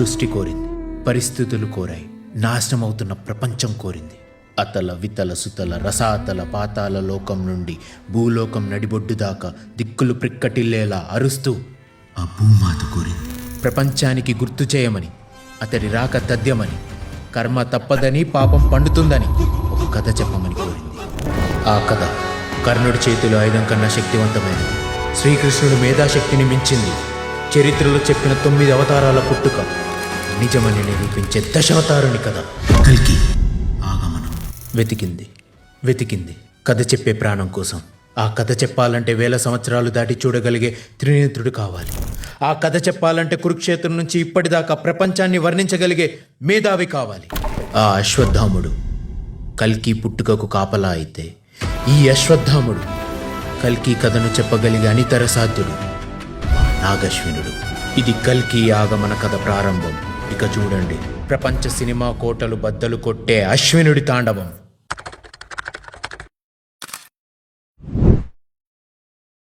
సృష్టి కోరింది, పరిస్థితులు కోరాయి, నాశనమవుతున్న ప్రపంచం కోరింది. అతల వితల సుతల రసాతల పాతాల లోకం నుండి భూలోకం నడిబొడ్డు దాకా దిక్కులు ప్రిక్కటిల్లేలా అరుస్తూ ఆ భూమాత కోరింది. ప్రపంచానికి గుర్తు చేయమని, అతడి రాక తథ్యమని, కర్మ తప్పదని పాపం పండుతుందని ఒక కథ చెప్పమని కోరింది. ఆ కథ కర్ణుడి చేతిలో ఆయుధం కన్నా శక్తివంతమైనది. శ్రీకృష్ణుడు మేధాశక్తిని మించింది. చరిత్రలో చెప్పిన 9 అవతారాల పుట్టుక నిజమని నిరూపించే దశావతారుని కథ. కల్కి ఆగమనం. వెతికింది కథ చెప్పే ప్రాణం కోసం. ఆ కథ చెప్పాలంటే 1000 సంవత్సరాలు దాటి చూడగలిగే త్రినేత్రుడు కావాలి. ఆ కథ చెప్పాలంటే కురుక్షేత్రం నుంచి ఇప్పటిదాకా ప్రపంచాన్ని వర్ణించగలిగే మేధావి కావాలి. ఆ అశ్వత్థాముడు కల్కి పుట్టుకకు కాపలా అయితే, ఈ అశ్వత్థాముడు కల్కి కథను చెప్పగలిగే అనితర సాధ్యుడు నాగశ్వినుడు. ఇది కల్కి ఆగమన కథ ప్రారంభం. ఇక చూడండి, ప్రపంచ సినిమా కోటలు బద్దలు కొట్టే అశ్వినుడి తాండవం.